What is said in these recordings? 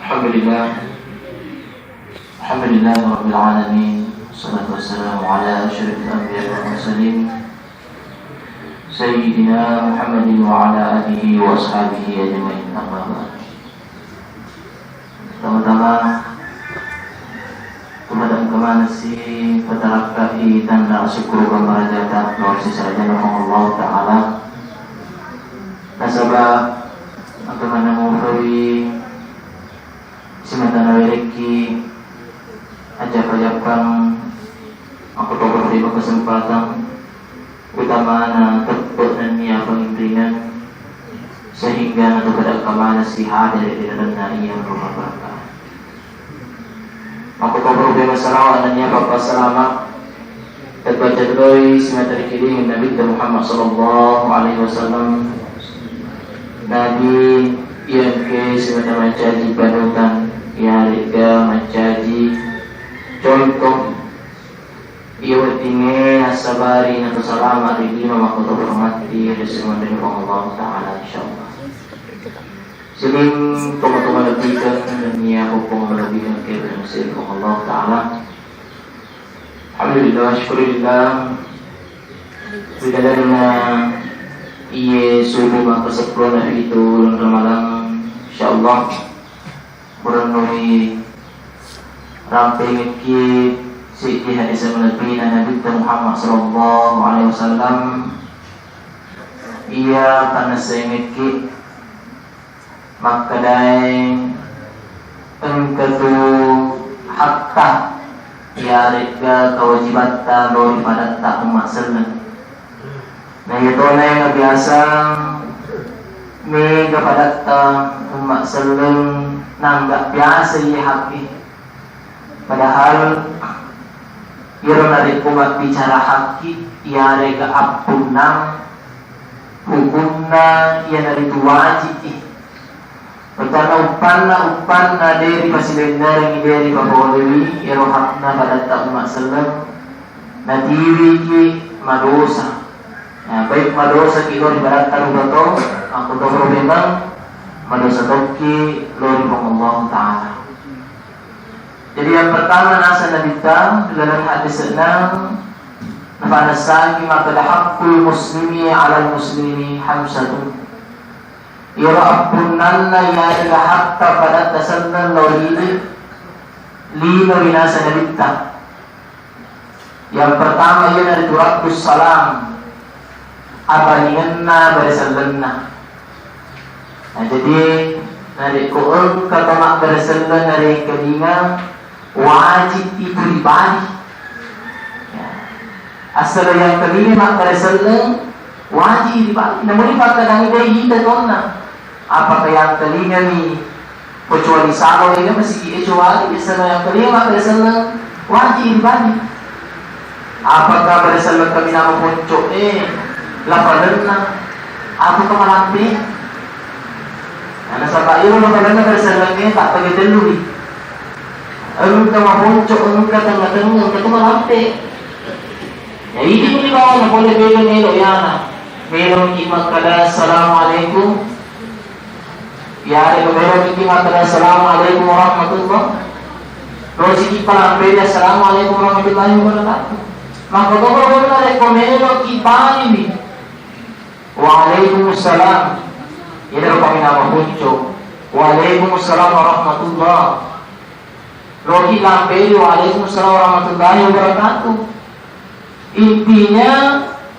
Alhamdulillah Rabbil Alamin. Wassalatu wassalamu ala asyrafil anbiya'i wal mursalin Sayyidina Muhammadin wa ala alihi wa ashabihi ajma'in. Amma ba'd. Pertama-tama kepada kemana si petarakahi tanda syukur kepada jatah luar sisa jannah Allah Ta'ala. Nasabah kemana muhri simantana wireki ajak-ajakkan aku beri kesempatan utamana tepat dan niat pengintinan sehingga untuk pada kemana si hadir di dalam yang rumah berkah. Aku beri masalah dan niat bapak selamat terbaca doi simatari kiri Nabi Muhammad sallallahu alaihi wasallam. Nabi yang ke simatari mencaji panutan ya liga mencaji contoh ia bertinggi asabari atau salama di lima makhluk hormati semua dari Allah Ta'ala insyaAllah. Sebelum teman-teman lebihkan dan ia hukum melebihkan kepada Mesir Allah Ta'ala. Alhamdulillah, syukurillah bidadarinya ia subuh maka sepuluh hari itu dan ramalan insyaAllah berenungi ramping ikit Siki hadis Nabi Muhammad sallallahu alaihi wasallam. Ia karena sengiki maka dai engkatu hatta ya rega kewajibatan lo ibadat tak umasalna. Nah itu yang biasa me kepada umat sallam nang biasa ya haki. Padahal ia dari umat bicara haki, ia rega apunang hukumna ia dari wajib. Pertama upanna dari pasilenda yang dari babawi ia rohakna pada tak umat sallam nadiri ki madosa. Nah, baik madosa ki lori barat tarubato aku tahu memang madosa toki lori Allah Ta'ala. Jadi yang pertama nasa nabita dalam hadis 6 nafasaki maka hakul muslimi ala muslimi hamsatun yara'apunanna ya ila hatta pada tasannan lawili lima binasa nabita. Yang pertama ia dari turakus salam abalinganna barisallanna. Nah jadi dari ku'un katamak barisallan dari kedinga wajib pribadi ya. Asal yang kelima Rasulullah wajib pribadi. Namun dipakaikan ini kita kona. Apakah yang kelima ni kecuali sahabat ini masih kecuali asal yang kelima Rasulullah wajib pribadi. Apakah Rasulullah kami nama muncul lapadanna aku kemalampi. Karena sampai itu lapadanna Rasulullah ni tak pergi dulu. Ang kamapunco, ang katang-katang, ang katumalampi. Ya, hindi mo diba na boleh bela nilo yana. Meron imang kada assalamualaikum. Yari ko meron imang kada assalamualaikum warahmatullah. Terus iki palampi ya assalamualaikum warahmatullahi wabarakatuh. Maka ko na rekomendo kipani ni. Waalaikumsalam. Yan ang kami namapunco. Waalaikumsalam warahmatullah. Rohi lampeli waalaikumsalam warahmatullahi wabarakatuh. Intinya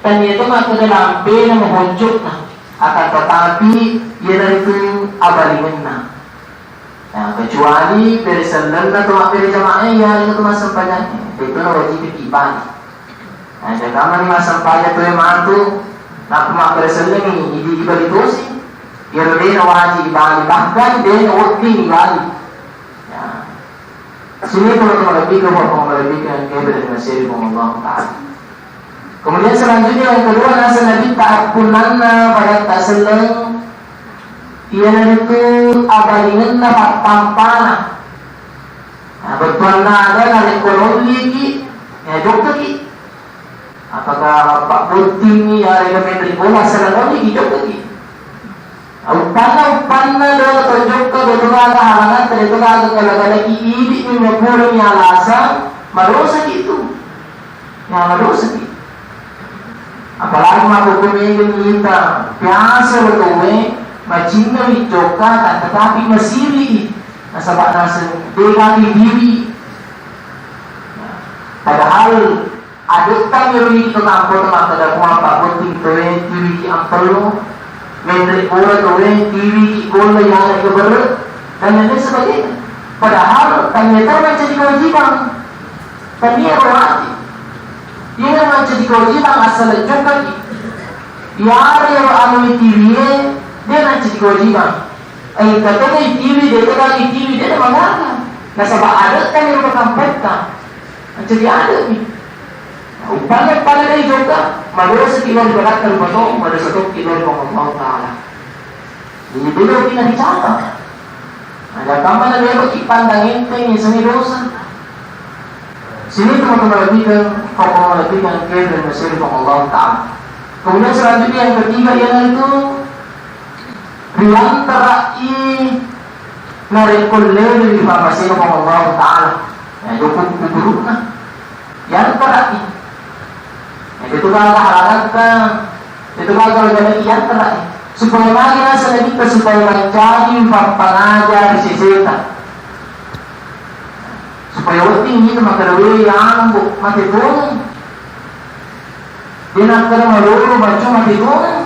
tanya itu maka lampe na mahunjuk na akan tetapi ia itu abalimin na. Nah kecuali dari sendal na tumak dari jamaah ya itu masampanya itu na wajib kipan. Nah jangan masampanya tu yang mantu nak tumak dari sendal ni idi ibalitosi ia lebih na wajib ibali bahkan dia na wajib ibali. Sini teman-teman lebihkan kepada Mesir Allah Ta'ala. Kemudian selanjutnya yang kedua nasa Nabi ta'apunanna pada taseleng ia itu abalinganna pampampana. Nah betuan na ada nalik kololi ki ya dokter ki. Apakah Pak Bunting ni ya rega menteri bola selanjutnya ki dokter ki. Upanna doa tunjuk ke betul ada halangan itu kalau lagi ini punya alasan madosa gitu. Ya madosa gitu. Apalagi hukumnya kita biasa betul macamnya dicoka tetapi masih nasabak nasa dekati diri. Padahal adik kami rugi itu tampil maka ada apa penting tu TV yang perlu menteri bola tu TV bola yang ada keberat dan lain sebagainya. Padahal kami tahu macam jadi kewajiban. Kami hormati. Dia macam jadi kewajiban asal juga. Yar yang anu TV dia macam jadi kewajiban. Katanya TV dia kata TV dia mana? Nasabak ada kan yang berkampetkan. Jadi ada ni. Upaya pada dari juga, madosa kita beratkan betul, madosa kita Allah Taala. Ini belum kita dicatat. Ada kamar yang bagi pandangin ini seni dosa. Sini teman-teman lebihkan, kau lebihkan kebenaran Mesir Allah Taala. Kemudian selanjutnya yang ketiga yaitu riantara narikul dari Mesir Allah Taala. Ya, cukup buruknya. Yang terakhir, itu kalau halangan, itu kalau jadi yang terakhir, supaya lagi nasihat kita supaya mencari pengajar di setan, supaya waktu ini makarui yang mati turun, dia nak kena malu baca mati turun,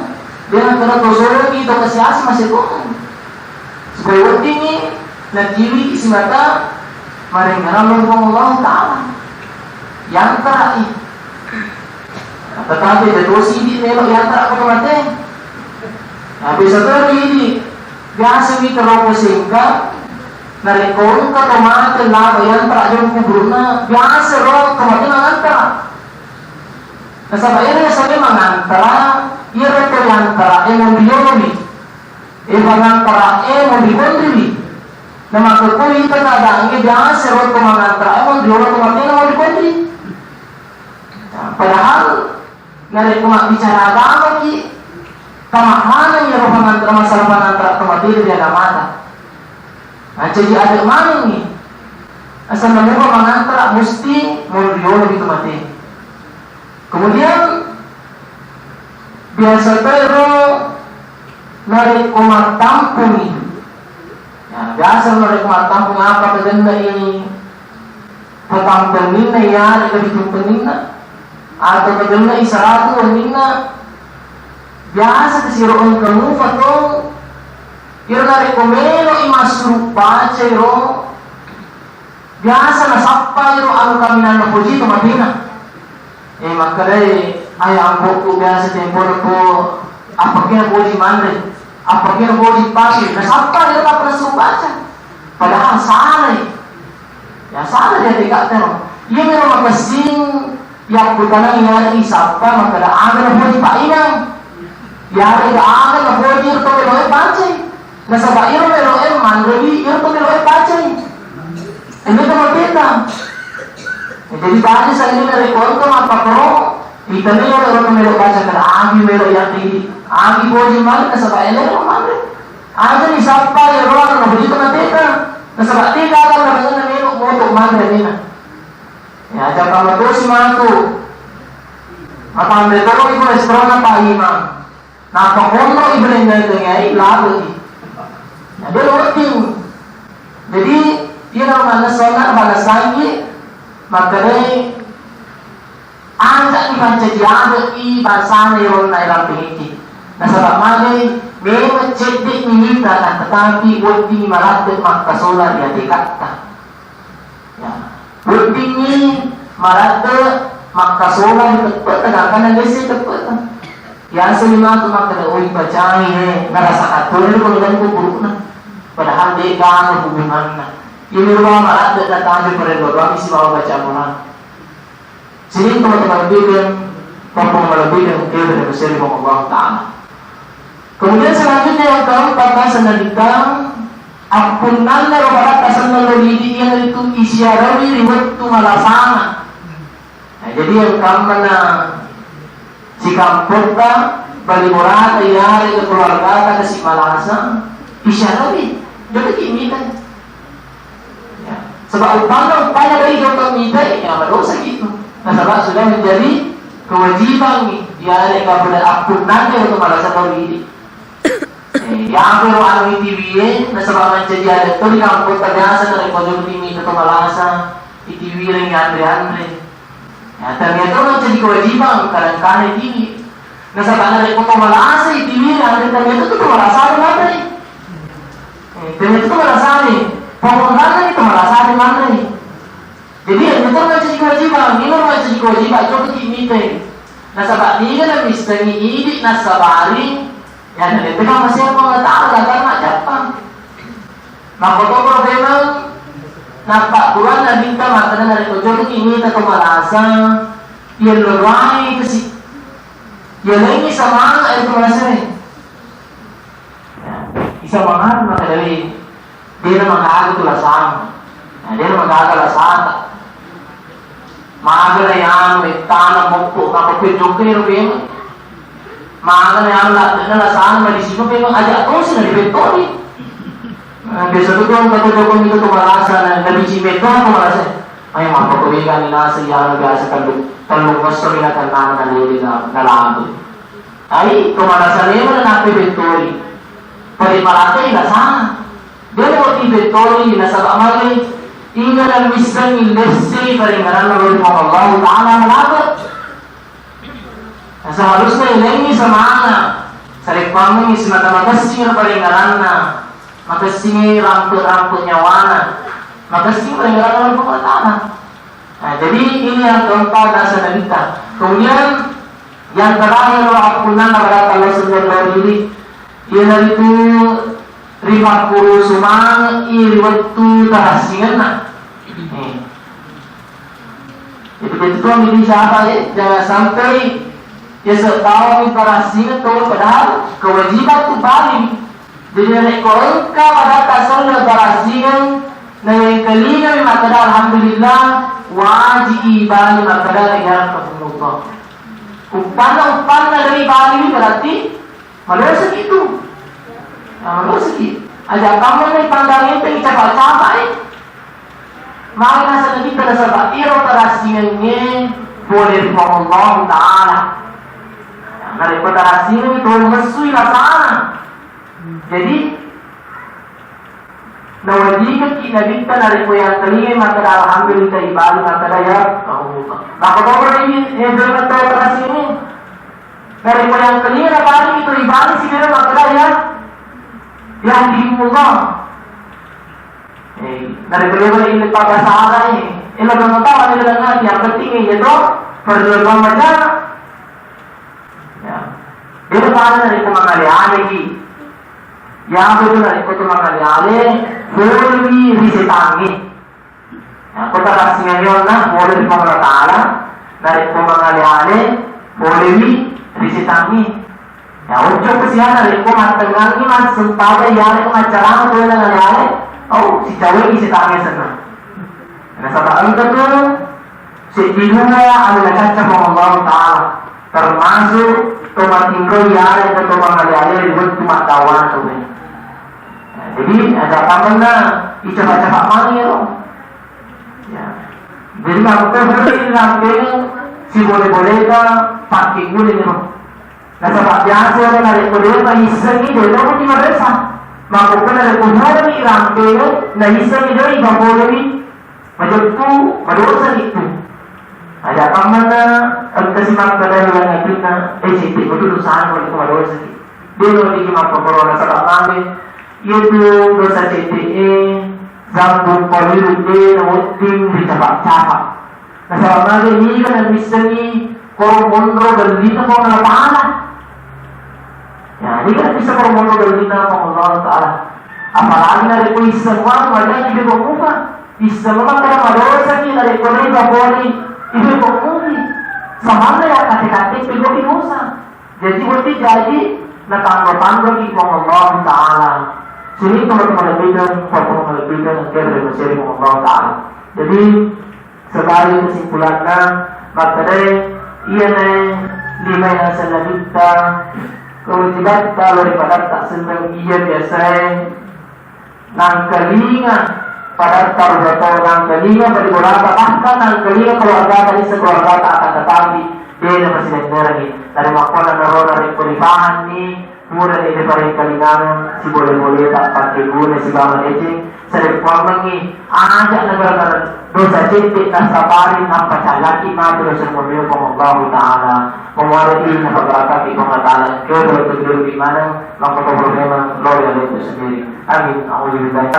dia nak kena tosor kita kesias masih turun, supaya waktu ini nanti isi mata mereka Allah Taala. Yang terakhir, tetapi dedosi ini melok yang terakhir mati. Habis itu ini biasa kita rokok singkat, dari kau kata mati lah yang terakhir kuburna biasa rokok mati mengantar. Nasabah ini sampai mengantar, ia rokok yang terakhir mau diomongin, mengantar mau dikondri. Nama kau itu ada ini biasa rokok mengantar, mau diomongin mati mau dikondri. Padahal dari cuma bicara agama ki, mana yang roh mengantar masalah mengantar kematian dia agama. Nah jadi ada mana ni? Asal nama mengantar mesti muriol itu mati. Kemudian biasa terus dari umat tampung ni. Ya, biasa dari umat tampung apa kegenda ini? Petampung ini ya, dari tumpeng ini. Atau bagaimana isyarat wanita biasa kesiroon kamu atau kira dari komelo imasru baca iro biasa nasapa iro anu kami nana puji ke Madinah maka dari ayah aku biasa tempor ko apa kira puji mandre apa kira puji pasir nasapa iro tak pernah suruh baca padahal salah ya salah dia dikatakan ia memang makasih yang bukan yang isapa maka ada boleh pak inang yang ada boleh itu boleh baca nasabah itu boleh mandiri itu boleh baca ini cuma kita jadi tadi saya ini dari konten apa kau kita ni orang boleh baca kan agi boleh yang tinggi agi boleh mana nasabah ini orang mandiri ada isapa yang orang boleh cuma kita nasabah kita akan dengan ini untuk mandiri ya jangan kalau si mantu maka ambil tahu ibu restoran apa imam nah pokoknya ibu yang dengai lalu nah dia working jadi dia nak mana solat mana sangi maka dia angkat dibaca diada di bahasa yang naik tinggi nah sebab mana memang cedik minta tetapi working malah maka solat dia dikata ya working ni marada maka solat tepat kadang-kadang dia tepat yang selima tu maka ada oi bacai ngerasa atur kalau dan buruk padahal dia kan hubungan ini rumah marada datang di perendor isi bawa baca Quran sini teman-teman bikin kampung melebihkan kebenaran Mesir Allah Taala kemudian selanjutnya yang keempat sanadikam apunan na robarat kasal na lolidi yang itu isyarawi riwat tu malasana. Nah, jadi yang kamu na si kampung ka bali morat ayari ke keluarga ka si malasa isyarawi. Jadi kimi kan. Sebab upaya dari contoh kita yang berdosa gitu. Nah, sebab sudah menjadi kewajiban nih dia nggak boleh akun nanti untuk merasa tahu ini. Yang perlu anu ITV, nah sebab menjadi ada tuh di kampung terbiasa dari pojok ini ke Malasa, ITV yang Andre. Ya, ternyata menjadi kewajiban kadang-kadang ini. Nah sebab dari kota Malasa ITV yang ternyata itu merasa ada nih. Ternyata itu merasa nih. Pengundangan itu merasa ada nih. Jadi yang itu menjadi kewajiban, ini menjadi kewajiban coba kita. Nah sebab ini kan misteri ini nasabari. Ya, dan itu kan masih mengetahui agama Jepang. Nah, kalau memang nampak bulan dan bintang makanan dari kojol ini tetap merasa ia lerai kesih. Ia lagi sama itu merasa ni. Ya, isa mangat maka dari dia mengaku tu lasang. Dia mengaku lasang. Maga yang tanah bukuk apa kejokir bing. Makan yang lah sana di sini memang ajak terus dari betori. Biasa tu kan kata Joko itu tu merasa dari Cibeto tu merasa. Ay mampu kebigan ina siya biasa kalau masuk ina tanah dari dalam tu. Ay tu merasa ni mana nak betori. Pada merasa ina sana. Dia mau di betori ina sebab mali ina dan wisdom industri peringatan oleh Allah Taala melakukan. Nah, seharusnya ini semangat. Sarik paming semata-mata sing paringaranna. Maka sing rambut-rambutnya warna. Maka sing paringaranna Allah. Nah, jadi ini yang keempat dasar kita. Kemudian yang terakhir akunan kepada Allah Subhanahu diri. Ia itu 50 sumang iri waktu terasingan. Jadi itu ini siapa ya? Jangan sampai ya setahu para singa tahu padahal kewajiban tu paling. Jadi nek kau pada tasal para singa na yang kelima maka alhamdulillah wajib ibadi maka dengan Allah. Upana dari ibadi ini berarti manusia itu. Manusia. Ada kamu ni pandang itu capai-capai. Maka nasa kita sebab iro para singa ni boleh Allah Taala. Daripada hasil itu mesui lah sana. Jadi nawajib kita minta dari yang kelima maka alhamdulillah ibadah maka daya Allah. Maka kalau ini dengan tahu hasil ini dari yang kelima kali itu ibadah sih dia maka daya yang diimullah. Dari beliau ini pada sahabat ini, ini belum tahu ada dengan yang penting itu perjuangan macam. Dia berkata dari kemangali lagi, yang itu dari kemangali ale, boleh disetangi. Kota rasanya na boleh dipengaruhi dari kemangali ale, boleh disetangi. Ya, ucap kesian dari kemangali ini masih pada yang kemacaran boleh dengan ale, oh si cewek disetangi sana. Nah, sahabat itu tu, sejujurnya adalah kacau Allah Taala, termasuk tomat tinggal ya, ada tomat ada dibuat cuma kawan tu. Jadi ada apa mana? Icapat-capat mana ya? Jadi kalau kita berdiri sampai si boleh-boleh kan pakai gula ni. Nah sebab biasa orang ada boleh kan iseng ni dia tak boleh merasa. Maka kita ada kumpul ni sampai na iseng ni dia ikan boleh ni macam tu berdosa itu. Ada apa mana? Kita simak pada yang kita CT betul dosa boleh berdosa. Dia boleh kita corona sebab kami itu dosa CTE Zambung polirude nawatin dicapak-capak. Nah sebab kami ini kan bisa ni korong-korong berlita kau nak apa? Ya, ini kan bisa korong-korong berlita kau Allah Taala. Apalagi dari Islam wajah kita bermuka. Islam memang ada dosa ni dari kolega boleh itu bermudi. Sama ya kata-kata itu dosa. Jadi berarti jadi nak tanggung-tanggung di Allah Taala. Sini teman-teman lebihkan, teman-teman lebihkan agar berseri Allah Taala. Jadi sekali kesimpulannya, maka dari ia lima yang selanjutnya kewajiban kalau daripada tak senang ia biasa nang kelinga pada taruh ng kalinga balibolata bahkan ang kalinga keluarga tadi sekeluarga tak akan tetapi dia na presiden lagi dari makona narona rin kulipahan ni mura ni paring kalinganon si boleh-boleh tak pakai guna si gaman ejing sa reforma ni aja negara dosa cintik na sabarin ang pasalaki natin sa mundo kung Allah Ta'ala memuariti na pagkakati kung matalan kaya ito di mana lang problema loyal itu sendiri amin aku lebih baik